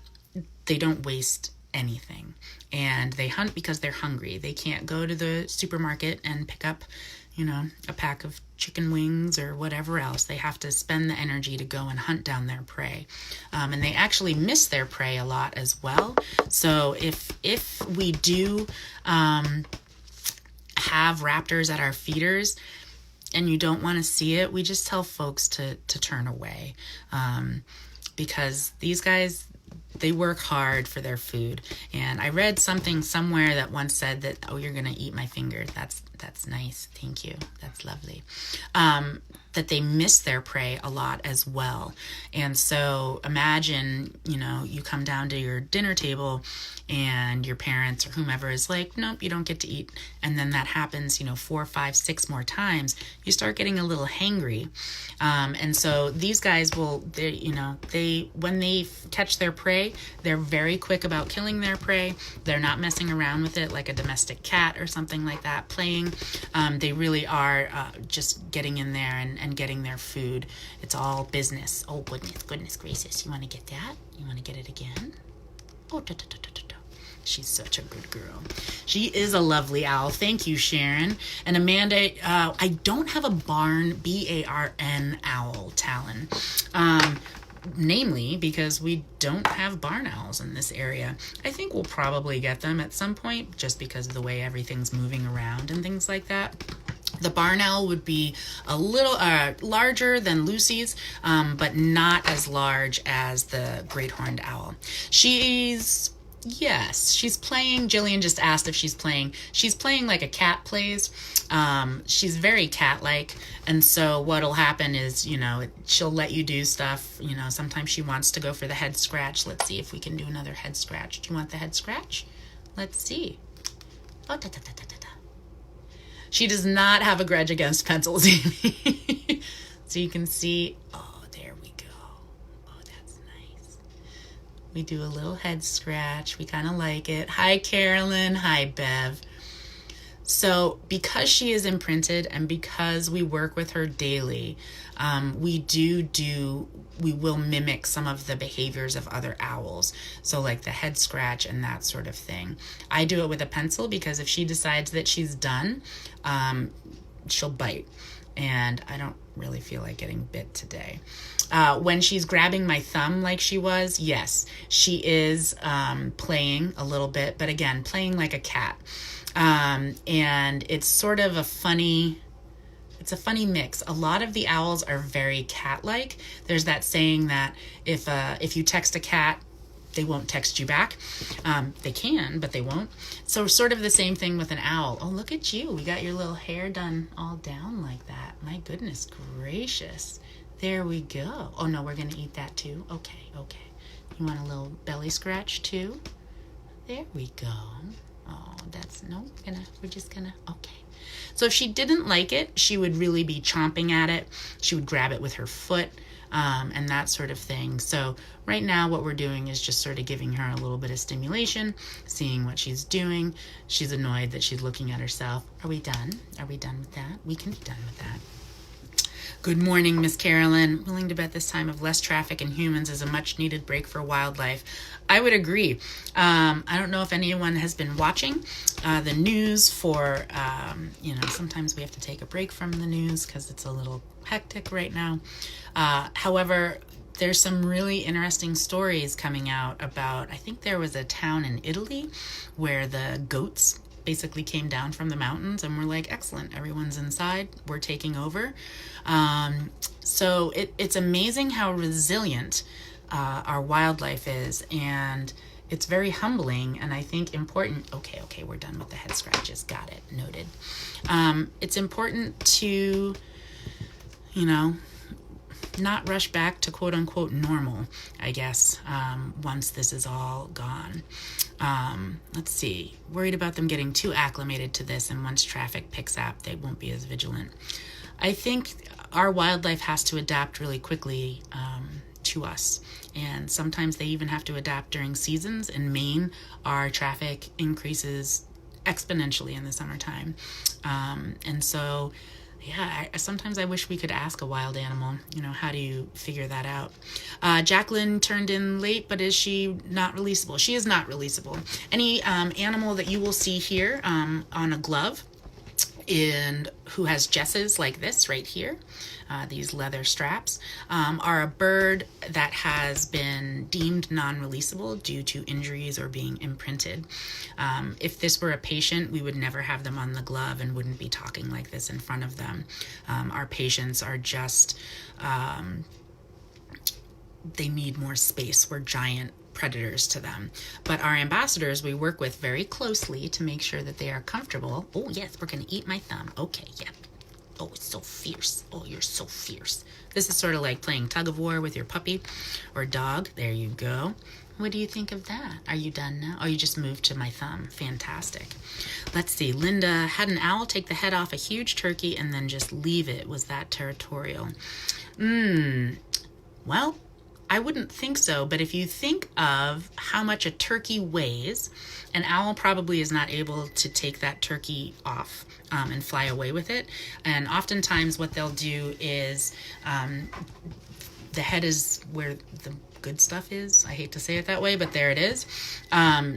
A: they don't waste anything. And they hunt because they're hungry. They can't go to the supermarket and pick up, a pack of chicken wings or whatever else. They have to spend the energy to go and hunt down their prey. And they actually miss their prey a lot as well. So if we do have raptors at our feeders and you don't want to see it, we just tell folks to turn away. Because these guys, they work hard for their food. And I read something somewhere that once said that, oh, you're going to eat my finger. That's nice. Thank you. That's lovely. That they miss their prey a lot as well. And so imagine, you come down to your dinner table and your parents or whomever is like, nope, you don't get to eat. And then that happens, 4, 5, 6 more times. You start getting a little hangry. And so these guys when they catch their prey, they're very quick about killing their prey. They're not messing around with it like a domestic cat or something like that, playing. They really are just getting in there and getting their food. It's all business. Oh, goodness gracious. You want to get that? You want to get it again? Oh, da, da, da, da, da. She's such a good girl. She is a lovely owl. Thank you, Sharon. And Amanda, I don't have a barn, B-A-R-N owl talon. Namely because we don't have barn owls in this area. I think we'll probably get them at some point just because of the way everything's moving around and things like that. The barn owl would be a little larger than Lucy's, but not as large as the great horned owl. She's playing. Jillian just asked if she's playing. She's playing like a cat plays. She's very cat-like. And so what'll happen is, she'll let you do stuff. Sometimes she wants to go for the head scratch. Let's see if we can do another head scratch. Do you want the head scratch? Let's see. Oh, da, da, da, da, da, da. She does not have a grudge against pencils. So you can see, oh, there we go. Oh, that's nice. We do a little head scratch. We kind of like it. Hi, Carolyn. Hi, Bev. So because she is imprinted and because we work with her daily, we will mimic some of the behaviors of other owls. So like the head scratch and that sort of thing. I do it with a pencil because if she decides that she's done, she'll bite. And I don't really feel like getting bit today. When she's grabbing my thumb like she was, yes, she is playing a little bit, but again, playing like a cat. And it's sort of a funny mix. A lot of the owls are very cat-like. There's that saying that if you text a cat, they won't text you back. They can, but they won't. So sort of the same thing with an owl. Oh, look at you. We got your little hair done all down like that. My goodness gracious. There we go. Oh, no, we're going to eat that too. Okay. You want a little belly scratch too? There we go. Oh, we're just gonna, okay. So if she didn't like it, she would really be chomping at it. She would grab it with her foot, and that sort of thing. So right now what we're doing is just sort of giving her a little bit of stimulation, seeing what she's doing. She's annoyed that she's looking at herself. Are we done? Are we done with that? We can be done with that. Good morning, Miss Carolyn. Willing to bet this time of less traffic and humans is a much needed break for wildlife. I would agree. I don't know if anyone has been watching the news for, sometimes we have to take a break from the news because it's a little hectic right now. However, there's some really interesting stories coming out about, I think there was a town in Italy where the goats basically came down from the mountains and we're like, excellent, everyone's inside, we're taking over. So it's amazing how resilient our wildlife is, and it's very humbling and I think important. Okay, we're done with the head scratches. Got it, noted. It's important to, not rush back to quote unquote normal, I guess, once this is all gone. Let's see, worried about them getting too acclimated to this, and once traffic picks up, they won't be as vigilant. I think our wildlife has to adapt really quickly to us, and sometimes they even have to adapt during seasons. In Maine, our traffic increases exponentially in the summertime, and so sometimes I wish we could ask a wild animal, how do you figure that out? Jacqueline turned in late, but is she not releasable? She is not releasable. Any animal that you will see here on a glove and who has jesses like this right here, these leather straps, are a bird that has been deemed non-releasable due to injuries or being imprinted. If this were a patient, we would never have them on the glove and wouldn't be talking like this in front of them. Our patients are just, they need more space. We're giant predators to them. But our ambassadors, we work with very closely to make sure that they are comfortable. Oh yes, we're gonna eat my thumb. Okay, yeah. Oh, it's so fierce. Oh, you're so fierce. This is sort of like playing tug of war with your puppy or dog. There you go. What do you think of that? Are you done now? Oh, you just moved to my thumb. Fantastic. Let's see. Linda had an owl take the head off a huge turkey and then just leave it. Was that territorial? Well, I wouldn't think so, but if you think of how much a turkey weighs, an owl probably is not able to take that turkey off and fly away with it. And oftentimes what they'll do is the head is where the good stuff is. I hate to say it that way, but there it is.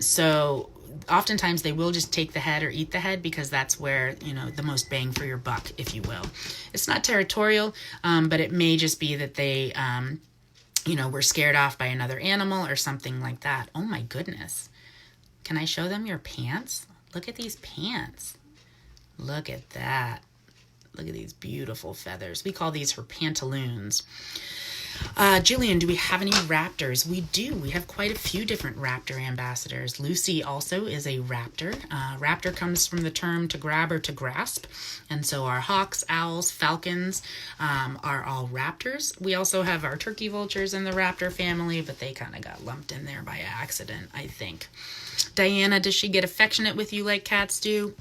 A: So oftentimes they will just take the head or eat the head because that's where, the most bang for your buck, if you will. It's not territorial, but it may just be that they were scared off by another animal or something like that. Oh my goodness. Can I show them your pants? Look at these pants. Look at that. Look at these beautiful feathers. We call these her pantaloons. Jillian, do we have any raptors? We do. We have quite a few different raptor ambassadors. Lucy also is a raptor. Raptor comes from the term to grab or to grasp. And so our hawks, owls, falcons are all raptors. We also have our turkey vultures in the raptor family, but they kind of got lumped in there by accident, I think. Diana, does she get affectionate with you like cats do?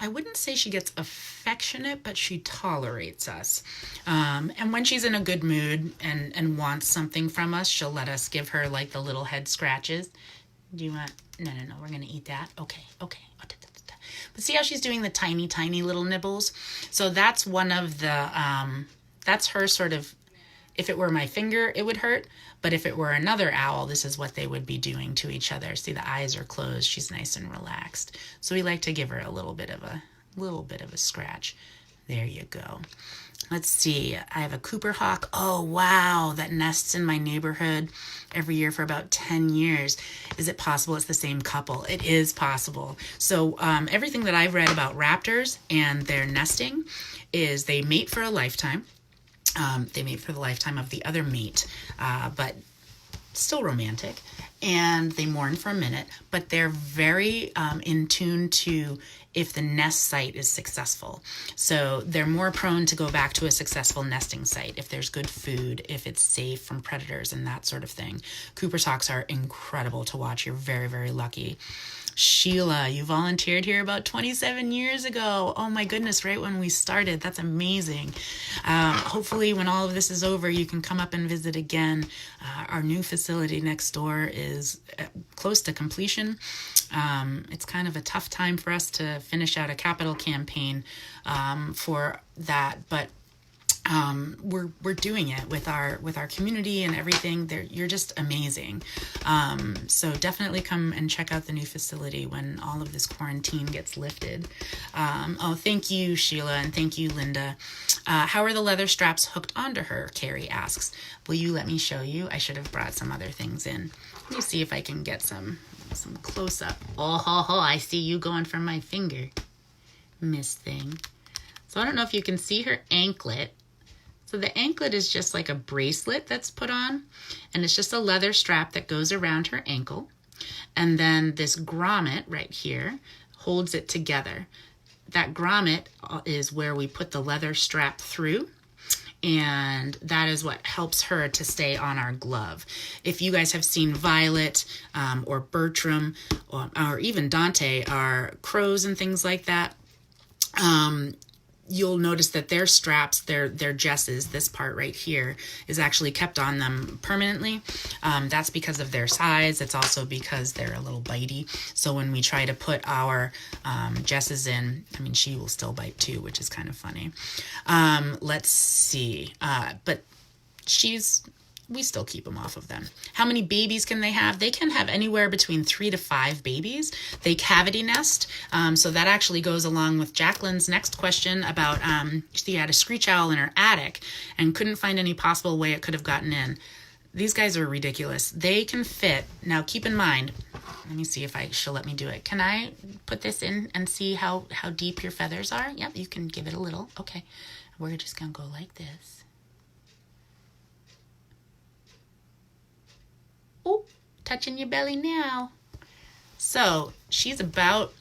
A: I wouldn't say she gets affectionate, but she tolerates us. And when she's in a good mood and wants something from us, she'll let us give her like the little head scratches. Do you want? No, we're going to eat that. Okay. But see how she's doing the tiny, tiny little nibbles? So that's one of the, that's her sort of, if it were my finger, it would hurt. But if it were another owl, this is what they would be doing to each other. See, the eyes are closed. She's nice and relaxed. So we like to give her a little bit of a scratch. There you go. Let's see. I have a Cooper hawk. Oh, wow. That nests in my neighborhood every year for about 10 years. Is it possible it's the same couple? It is possible. So everything that I've read about raptors and their nesting is they mate for a lifetime. They mate for the lifetime of the other mate, but still romantic, and they mourn for a minute, but they're very in tune to if the nest site is successful. So they're more prone to go back to a successful nesting site if there's good food, if it's safe from predators and that sort of thing. Cooper's hawks are incredible to watch. You're very, very lucky. Sheila, you volunteered here about 27 years ago. Oh my goodness, right when we started. That's amazing. Hopefully when all of this is over, you can come up and visit again. Our new facility next door is close to completion. It's kind of a tough time for us to finish out a capital campaign for that, but we're doing it with our community and everything. You're just amazing. So definitely come and check out the new facility when all of this quarantine gets lifted. Oh, thank you, Sheila, and thank you, Linda. How are the leather straps hooked onto her? Carrie asks. Will you let me show you? I should have brought some other things in. Let me see if I can get some close up. Oh, ho, ho, I see you going for my finger, Miss Thing. So I don't know if you can see her anklet. So the anklet is just like a bracelet that's put on, and it's just a leather strap that goes around her ankle. And then this grommet right here holds it together. That grommet is where we put the leather strap through, and that is what helps her to stay on our glove. If you guys have seen Violet or Bertram or even Dante, our crows and things like that, you'll notice that their straps, their jesses, this part right here, is actually kept on them permanently. That's because of their size. It's also because they're a little bitey. So when we try to put our jesses in, I mean, she will still bite too, which is kind of funny. Let's see. But we still keep them off of them. How many babies can they have? They can have anywhere between 3 to 5 babies. They cavity nest. So that actually goes along with Jacqueline's next question about she had a screech owl in her attic and couldn't find any possible way it could have gotten in. These guys are ridiculous. They can fit. Now keep in mind, let me see if she'll let me do it. Can I put this in and see how deep your feathers are? Yep, you can give it a little. Okay, we're just gonna go like this. Oh, touching your belly now. So she's about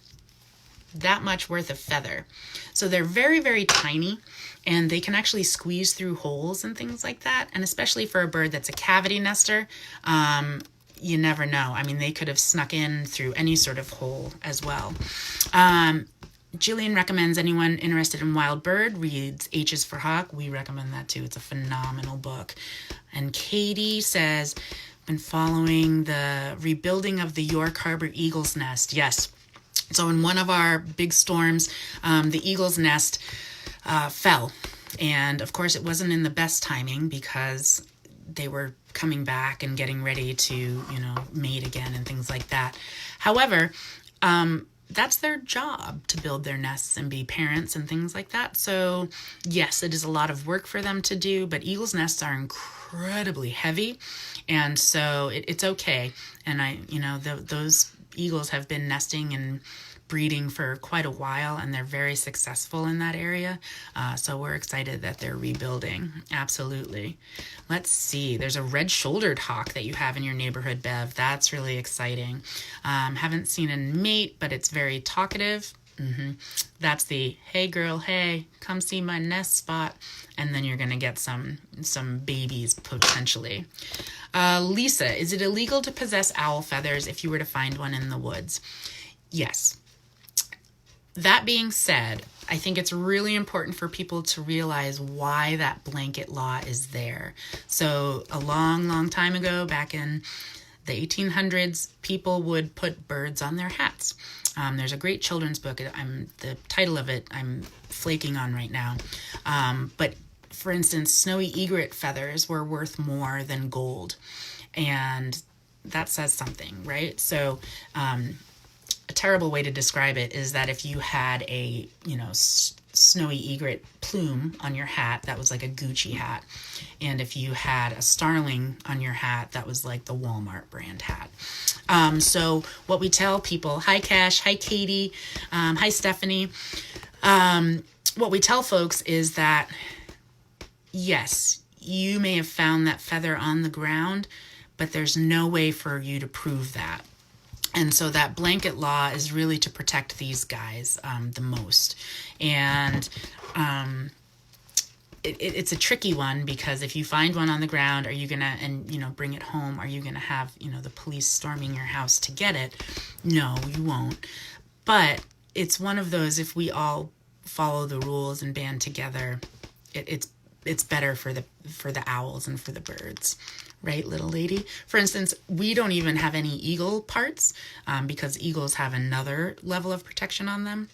A: that much worth of feather. So they're very, very tiny, and they can actually squeeze through holes and things like that. And especially for a bird that's a cavity nester, you never know. I mean, they could have snuck in through any sort of hole as well. Jillian recommends anyone interested in wild bird reads H is for Hawk. We recommend that too. It's a phenomenal book. And Katie says, been following the rebuilding of the York Harbor Eagle's Nest. Yes. So in one of our big storms, the eagle's nest fell. And of course, it wasn't in the best timing because they were coming back and getting ready to, mate again and things like that. However, that's their job to build their nests and be parents and things like that. So yes, it is a lot of work for them to do, but eagle's nests are incredibly heavy. And so it's okay. And those eagles have been nesting and breeding for quite a while, and they're very successful in that area. So we're excited that they're rebuilding. Absolutely. Let's see. There's a red-shouldered hawk that you have in your neighborhood, Bev. That's really exciting. Haven't seen a mate, but it's very talkative. That's the, hey girl, hey, come see my nest spot. And then you're going to get some babies potentially. Lisa, is it illegal to possess owl feathers if you were to find one in the woods? Yes. That being said, I think it's really important for people to realize why that blanket law is there. So a long, long time ago, back in the 1800s, people would put birds on their hats. There's a great children's book. The title of it I'm flaking on right now. But for instance, snowy egret feathers were worth more than gold. And that says something, right? So a terrible way to describe it is that if you had a, snowy egret plume on your hat, that was like a Gucci hat. And if you had a starling on your hat, that was like the Walmart brand hat. So what we tell people, hi Cash, hi Katie, hi Stephanie. What we tell folks is that, yes, you may have found that feather on the ground, but there's no way for you to prove that. And so that blanket law is really to protect these guys the most. And it's a tricky one because if you find one on the ground, are you going to, bring it home? Are you going to have, the police storming your house to get it? No, you won't. But it's one of those, if we all follow the rules and band together, it's better for the owls and for the birds. Right, little lady? For instance, we don't even have any eagle parts because eagles have another level of protection on them.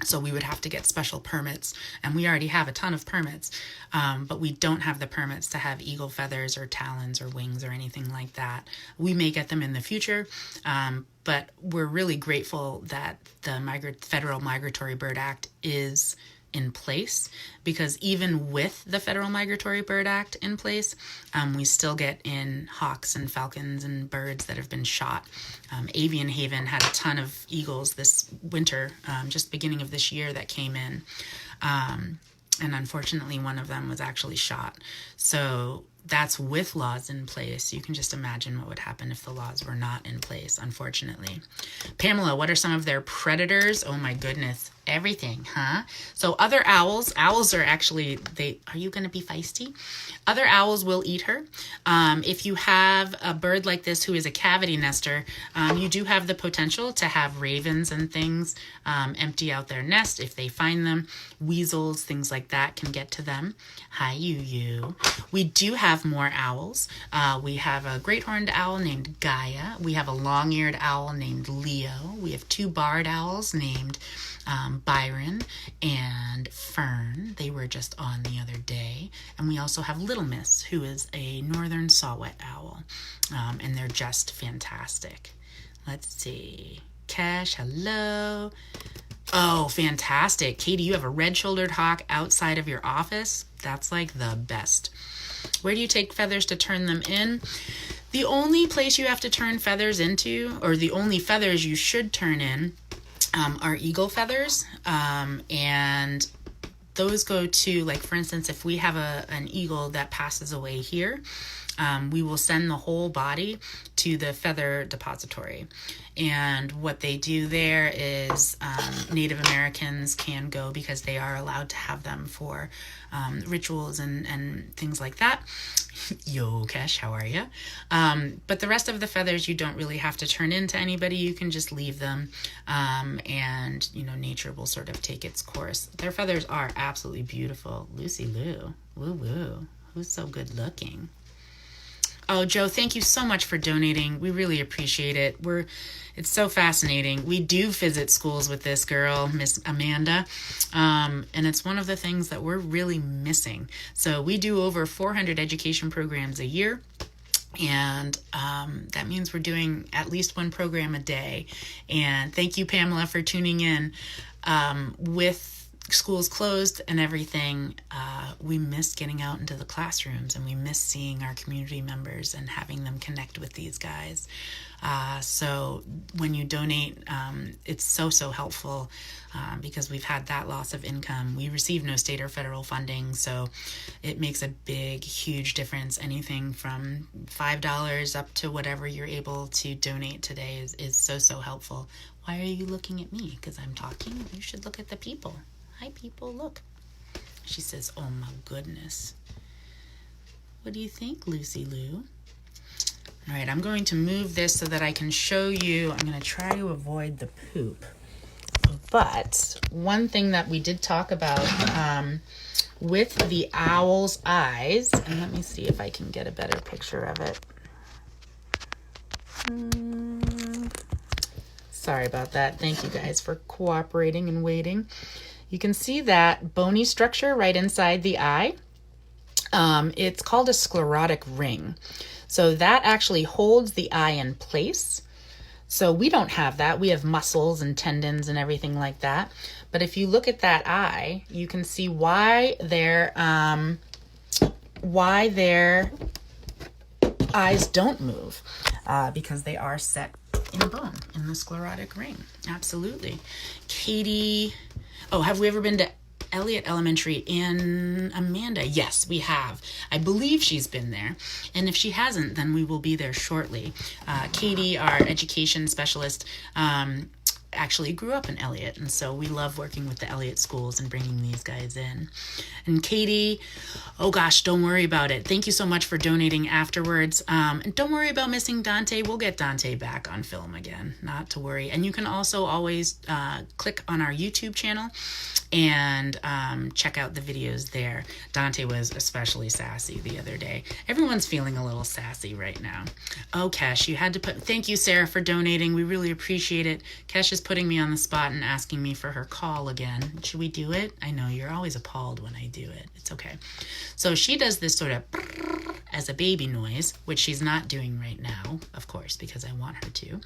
A: So we would have to get special permits, and we already have a ton of permits, but we don't have the permits to have eagle feathers or talons or wings or anything like that. We may get them in the future, but we're really grateful that the Federal Migratory Bird Act is in place, because even with the Federal Migratory Bird Act in place, we still get in hawks and falcons and birds that have been shot. Avian Haven had a ton of eagles this winter, just beginning of this year, that came in. And unfortunately, one of them was actually shot. So that's with laws in place. You can just imagine what would happen if the laws were not in place, unfortunately. Pamela, what are some of their predators? Oh my goodness. Everything, huh? So other owls are actually, are you going to be feisty? Other owls will eat her. If you have a bird like this who is a cavity nester, you do have the potential to have ravens and things empty out their nest if they find them. Weasels, things like that can get to them. Hi, you. We do have more owls. We have a great horned owl named Gaia. We have a long-eared owl named Leo. We have 2 barred owls named Byron and Fern. They were just on the other day. And we also have Little Miss, who is a northern saw-whet owl. And they're just fantastic. Let's see. Cash, hello. Oh, fantastic. Katie, you have a red-shouldered hawk outside of your office? That's like the best. Where do you take feathers to turn them in? The only place you have to turn feathers into, or the only feathers you should turn in, are eagle feathers, and those go to, like, for instance, if we have an eagle that passes away here, we will send the whole body to the feather depository. And what they do there is Native Americans can go, because they are allowed to have them for rituals and things like that. Yo, Kesh, how are you? But the rest of the feathers you don't really have to turn in to anybody. You can just leave them, and nature will sort of take its course. Their feathers are absolutely beautiful. Lucy Lou, woo woo, who's so good looking? Oh, Joe, thank you so much for donating. We really appreciate it. It's so fascinating. We do visit schools with this girl, Miss Amanda, and it's one of the things that we're really missing. So we do over 400 education programs a year, and that means we're doing at least 1 program a day. And thank you, Pamela, for tuning in. With schools closed and everything, we miss getting out into the classrooms, and we miss seeing our community members and having them connect with these guys. So when you donate, it's so helpful, because we've had that loss of income. We receive no state or federal funding, so it makes a huge difference. Anything from $5 up to whatever you're able to donate today is so helpful. Why are you looking at me? Because I'm talking? You should look at the people. Hi, people, look. She says, oh my goodness. What do you think, Lucy Lou? All right, I'm going to move this so that I can show you. I'm going to try to avoid the poop. But one thing that we did talk about with the owl's eyes, and let me see if I can get a better picture of it. Sorry about that. Thank you guys for cooperating and waiting. You can see that bony structure right inside the eye. It's called a sclerotic ring. So that actually holds the eye in place. So we don't have that. We have muscles and tendons and everything like that. But if you look at that eye, you can see why their eyes don't move, because they are set in bone in the sclerotic ring. Absolutely. Katie... Oh, have we ever been to Elliott Elementary in Amanda? Yes, we have. I believe she's been there. And if she hasn't, then we will be there shortly. Katie, our education specialist, actually grew up in Elliott, and so we love working with the Elliott schools and bringing these guys in. And Katie, oh gosh, don't worry about it. Thank you so much for donating afterwards. And don't worry about missing Dante. We'll get Dante back on film again, not to worry. And you can also always click on our YouTube channel and check out the videos there. Dante was especially sassy the other day. Everyone's feeling a little sassy right now. Oh, Kesh, you had to put... Thank you, Sarah, for donating. We really appreciate it. Kesh is putting me on the spot and asking me for her call again. Should we do it? I know you're always appalled when I do it. It's okay. So she does this sort of as a baby noise, which she's not doing right now, of course, because I want her to.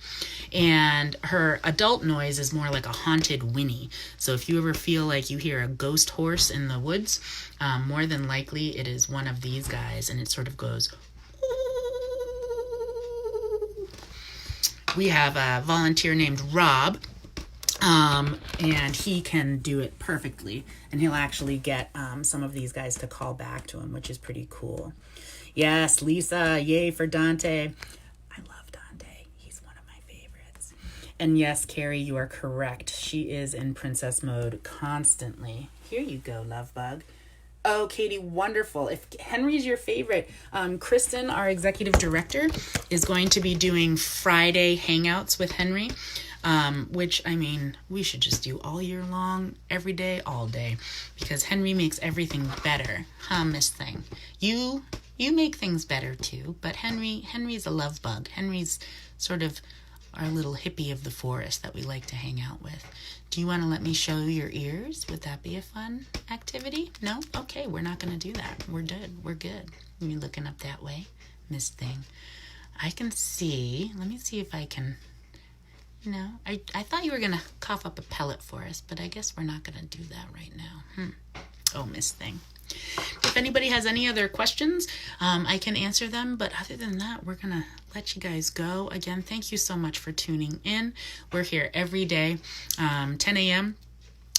A: And her adult noise is more like a haunted whinny. So if you ever feel like you hear a ghost horse in the woods, more than likely it is one of these guys, and it sort of goes. We have a volunteer named Rob, and he can do it perfectly, and he'll actually get some of these guys to call back to him, which is pretty cool. Yes, Lisa, yay for Dante. I love Dante. He's one of my favorites. And yes, Carrie, you are correct. She is in princess mode constantly. Here you go, love bug. Oh, Katie, wonderful. If Henry's your favorite, Kristen, our executive director, is going to be doing Friday hangouts with Henry, which, I mean, we should just do all year long, every day, all day, because Henry makes everything better. Huh, Miss Thing? You make things better too, but Henry's a love bug. Henry's sort of our little hippie of the forest that we like to hang out with. Do you want to let me show your ears? Would that be a fun activity? No? Okay, we're not going to do that. We're good. We're good. You looking up that way, Miss Thing? I can see. Let me see if I can. No, I thought you were going to cough up a pellet for us, but I guess we're not going to do that right now. Oh, Miss Thing. If anybody has any other questions, I can answer them. But other than that, we're going to let you guys go. Again, thank you so much for tuning in. We're here every day, 10 a.m.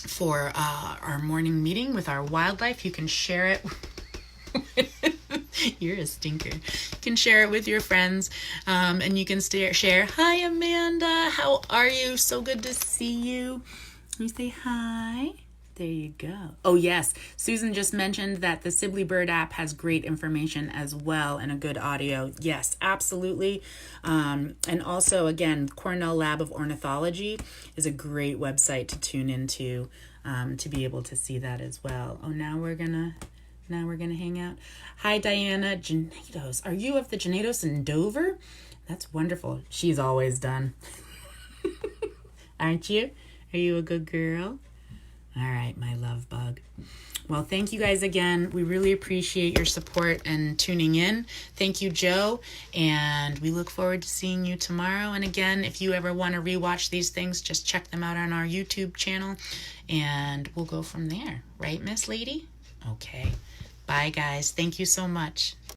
A: for our morning meeting with our wildlife. You can share it. You're a stinker. You can share it with your friends, and you can share, hi, Amanda. How are you? So good to see you. You say hi. There you go. Oh, yes. Susan just mentioned that the Sibley Bird app has great information as well and a good audio. Yes, absolutely. And also, again, Cornell Lab of Ornithology is a great website to tune into to be able to see that as well. Oh, now we're gonna hang out. Hi, Diana. Genados. Are you of the Genados in Dover? That's wonderful. She's always done. Aren't you? Are you a good girl? All right, my love bug. Well, thank you guys again. We really appreciate your support and tuning in. Thank you, Joe. And we look forward to seeing you tomorrow. And again, if you ever want to rewatch these things, just check them out on our YouTube channel. And we'll go from there. Right, Miss Lady? Okay. Bye, guys. Thank you so much.